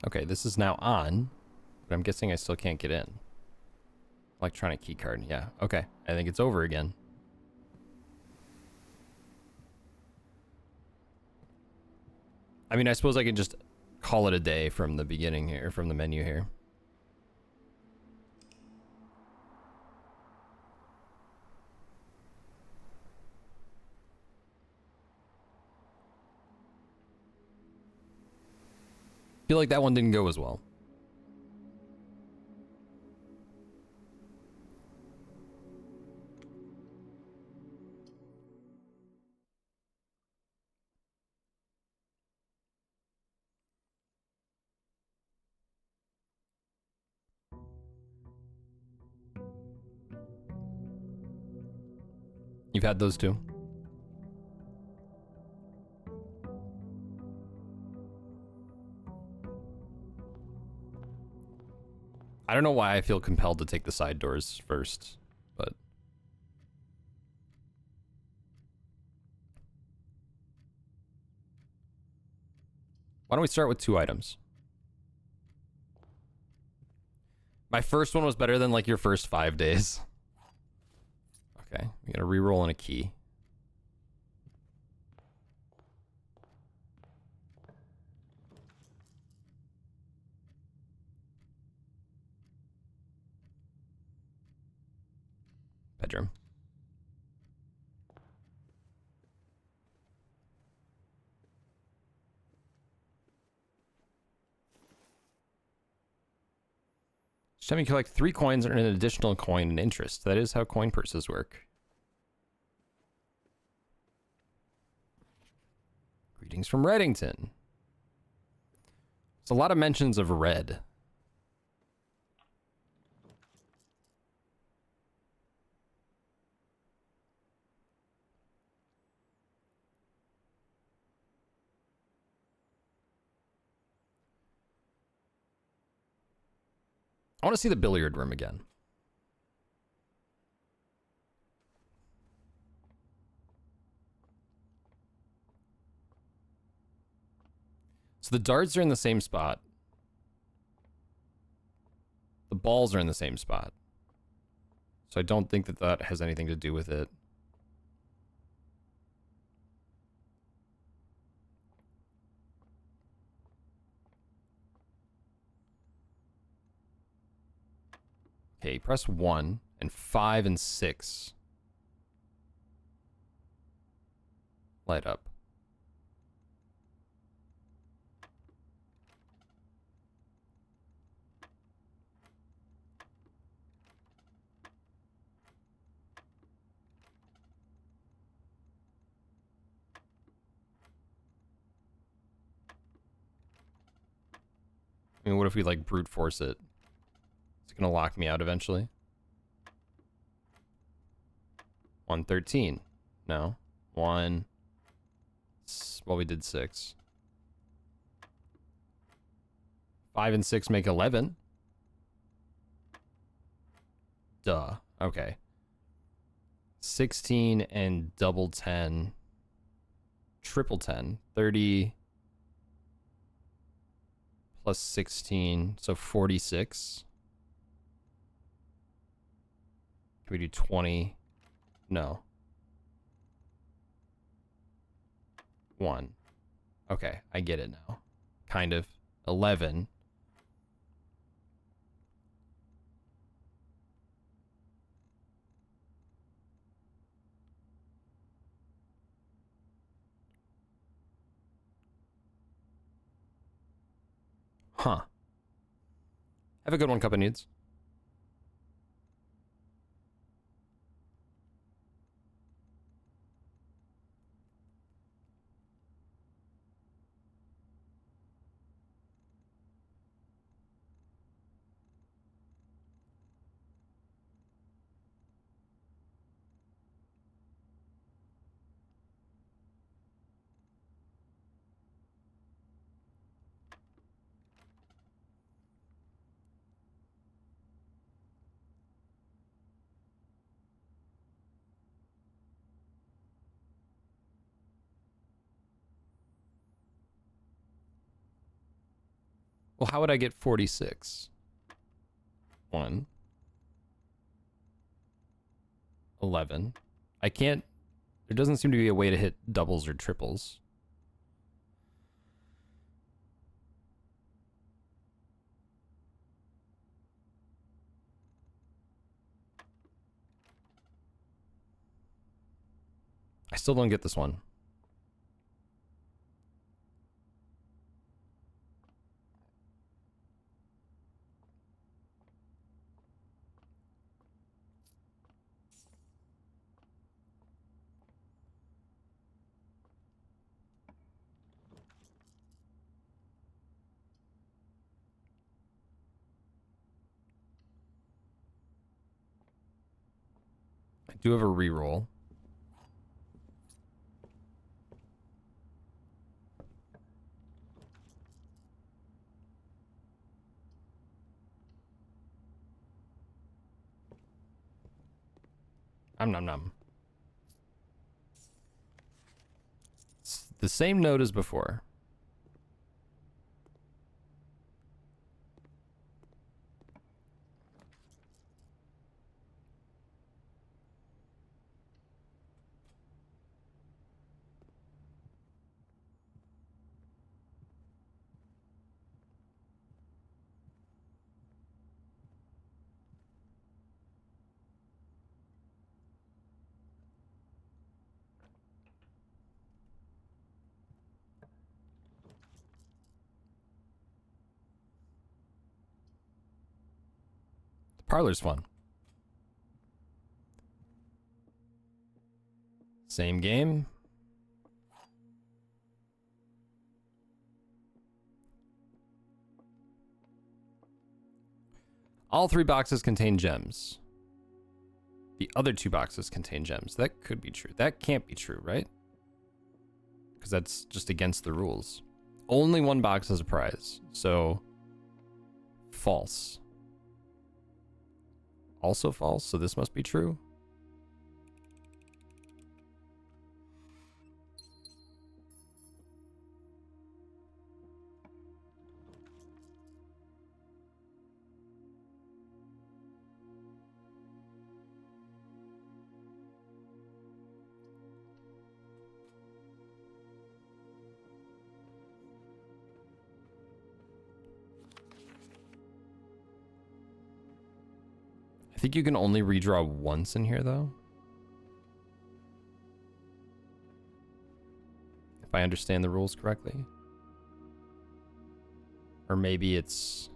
Okay, this is now on, but I'm guessing I still can't get in. Electronic key card, yeah. Okay, I think it's over again. I mean, I suppose I can just call it a day from the beginning here, from the menu here. Feel like that one didn't go as well. You've had those too? I don't know why I feel compelled to take the side doors first, but Why don't we start with 2 items? My first one was better than like your first 5 days. Okay, we got a reroll and a key. Bedroom. Each time you collect 3 coins and an additional coin and interest. That is how coin purses work. Greetings from Reddington. There's a lot of mentions of red. I want to see the billiard room again. So the darts are in the same spot. The balls are in the same spot. So I don't think that that has anything to do with it. Okay, press 1 and 5 and 6 light up. I mean, what if we like brute force it? It's gonna lock me out eventually. 113. No. 1. Well, we did 6. 5 and 6 make 11. Duh. Okay. 16 and double 10. Triple 10. 30 plus 16. So 46. Can we do 20? No. 1. Okay, I get it now. Kind of. 11. Huh. Have a good one, Cup of Nudes. Well, how would I get 46? 1. 11. I can't... There doesn't seem to be a way to hit doubles or triples. I still don't get this one. I do have a reroll. Nom nom. It's the same note as before. Parlor's fun. Same game. All 3 boxes contain gems. The other 2 boxes contain gems. That could be true. That can't be true, right? Because that's just against the rules. Only 1 box has a prize. So, false. Also false, so this must be true. I think you can only redraw once in here, though. If I understand the rules correctly. Or maybe it's...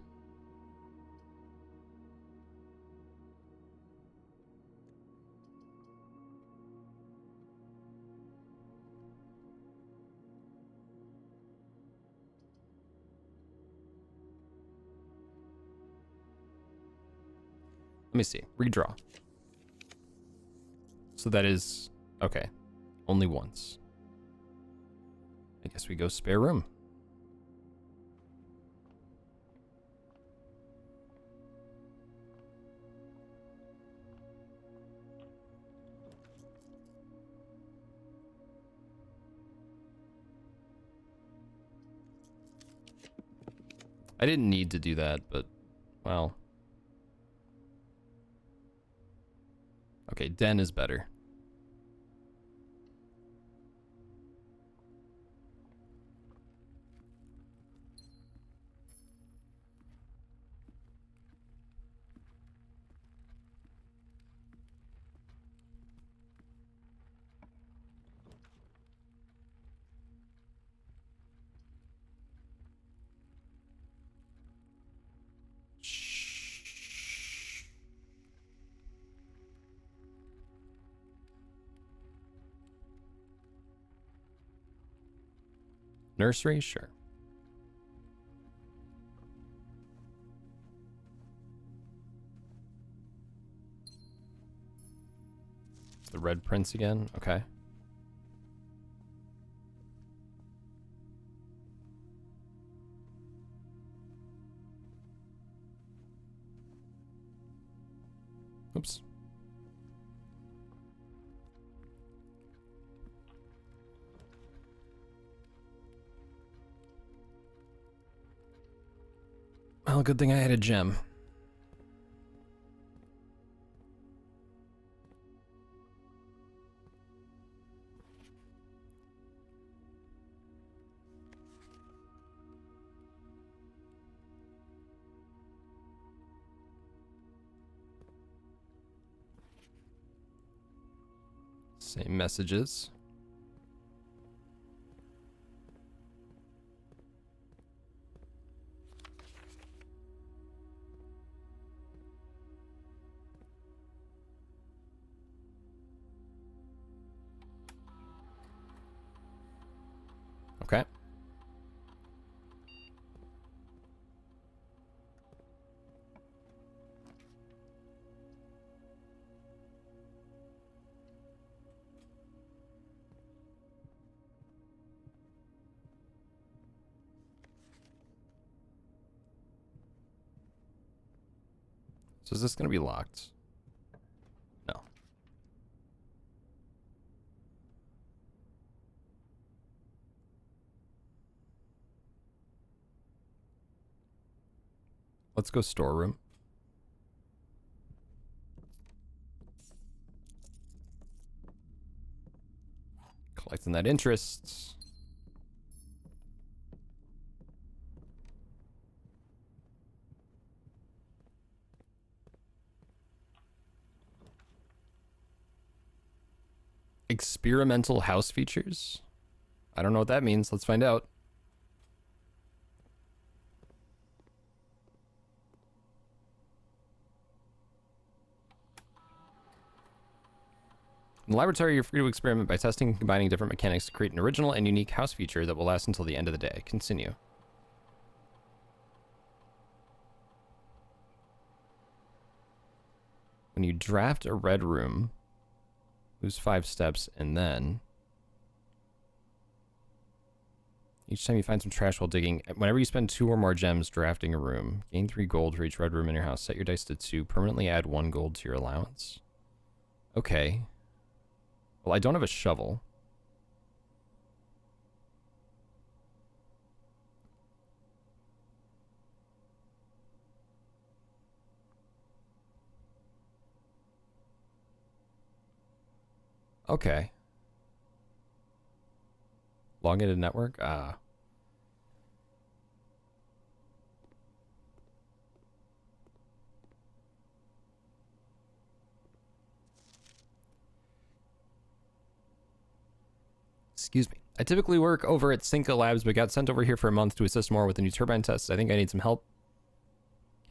Let me see. Redraw. So that is... Okay. Only once. I guess we go spare room. I didn't need to do that, but... Well... Okay, den is better. Nursery? Sure. It's the Red Prince again? Okay. Oops. Well, good thing I had a gem. Same messages. Okay. So is this going to be locked? No. Let's go storeroom. Collecting that interest. Experimental house features? I don't know what that means. Let's find out. In the laboratory, you're free to experiment by testing and combining different mechanics to create an original and unique house feature that will last until the end of the day. Continue. When you draft a red room, lose 5 steps, and then each time you find some trash while digging, whenever you spend 2 or more gems drafting a room, gain 3 gold for each red room in your house. Set your dice to 2. Permanently add 1 gold to your allowance. Okay. Well, I don't have a shovel. Okay. Log into network? Ah. Excuse me. I typically work over at Cinca Labs, but got sent over here for a month to assist more with the new turbine tests. I think I need some help.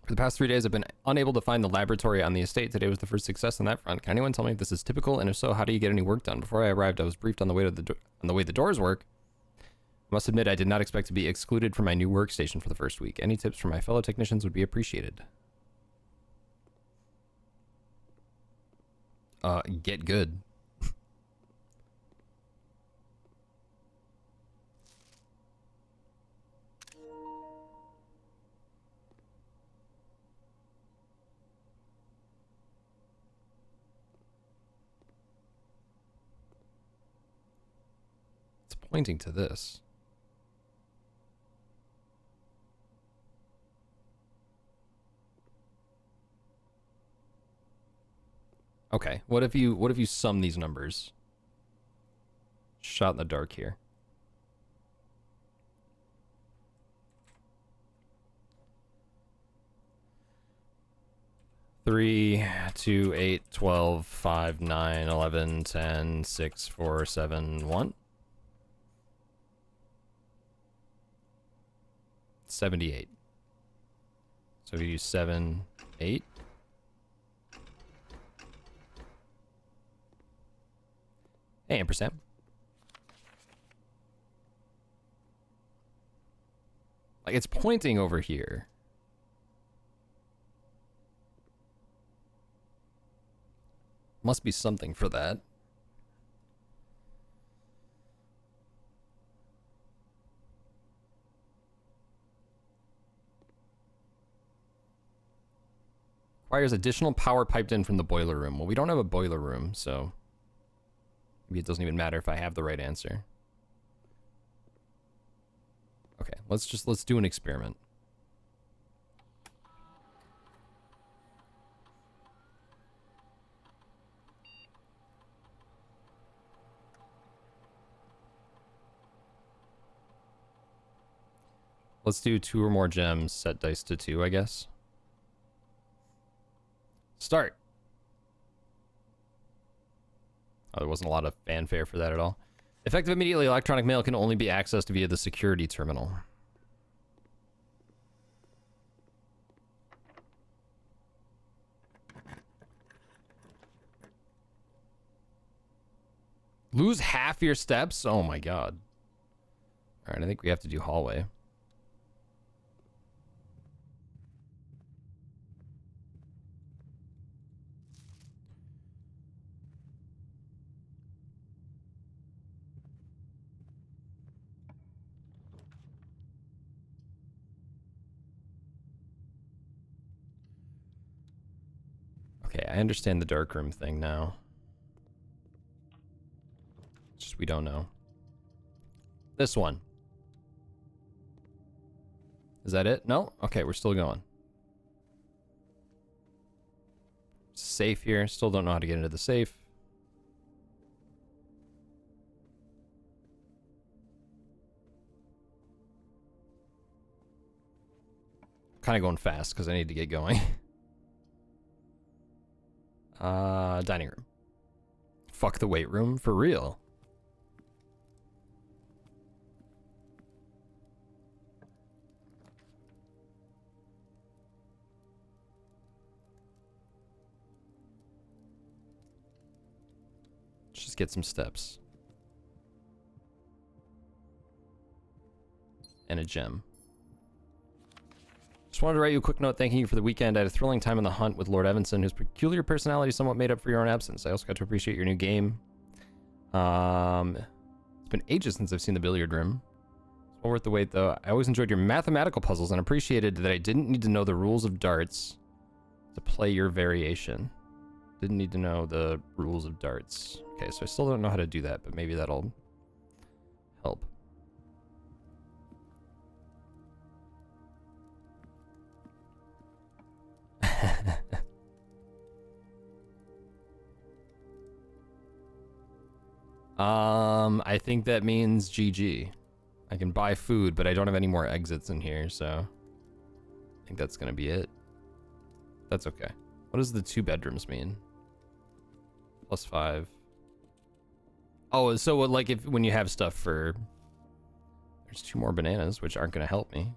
For the past 3 days, I've been unable to find the laboratory on the estate. Today was the first success on that front. Can anyone tell me if this is typical? And if so, how do you get any work done? Before I arrived, I was briefed on the way to the way the doors work. I must admit, I did not expect to be excluded from my new workstation for the first week. Any tips from my fellow technicians would be appreciated. Get good. It's pointing to this. Okay, what if you sum these numbers? Shot in the dark here. Three, 2, 8, 12, 5, 9, 11, 10, 6, 4, 7, 1. 78. So if you use 7, 8. Hey, ampersand. Like, it's pointing over here. Must be something for that. Requires additional power piped in from the boiler room. Well, we don't have a boiler room, so maybe it doesn't even matter if I have the right answer. Okay, let's do an experiment. Let's do 2 or more gems, set dice to 2, I guess. Start. Oh, there wasn't a lot of fanfare for that at all. Effective immediately, electronic mail can only be accessed via the security terminal. Lose half your steps? Oh my god. Alright, I think we have to do hallway. Okay, I understand the darkroom thing now. It's just we don't know. This one. Is that it? No? Okay, we're still going. Safe here. Still don't know how to get into the safe. Kind of going fast because I need to get going. Dining room. Fuck the weight room, for real. get some steps. And a gem. Just wanted to write you a quick note thanking you for the weekend. I had a thrilling time in the hunt with Lord Evanson, whose peculiar personality somewhat made up for your own absence. I also got to appreciate your new game. It's been ages since I've seen the billiard room. It's well worth the wait, though. I always enjoyed your mathematical puzzles and appreciated that I didn't need to know the rules of darts to play your variation. Didn't need to know the rules of darts. Okay, so I still don't know how to do that, but maybe that'll help. I think that means GG. I can buy food, but I don't have any more exits in here, so I think that's gonna be it. That's okay. What does the 2 bedrooms mean? +5. Oh, so like if when you have stuff for... There's 2 more bananas, which aren't gonna help me.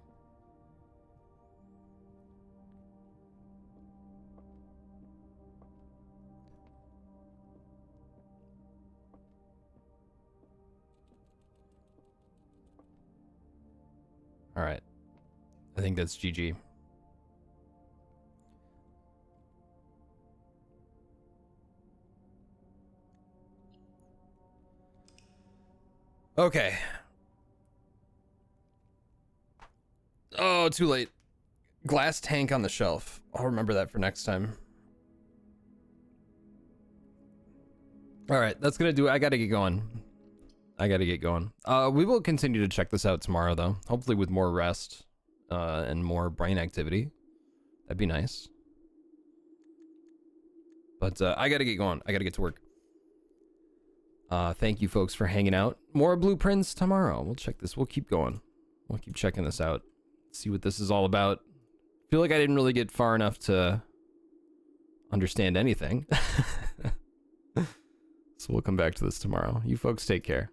All right. I think that's GG. Okay. Oh, too late. Glass tank on the shelf. I'll remember that for next time. All right, that's gonna do it. I gotta get going. We will continue to check this out tomorrow, though. Hopefully with more rest and more brain activity. That'd be nice. But I gotta get going. I gotta get to work. Thank you, folks, for hanging out. More blueprints tomorrow. We'll check this. We'll keep going. We'll keep checking this out. See what this is all about. Feel like I didn't really get far enough to understand anything. So we'll come back to this tomorrow. You folks take care.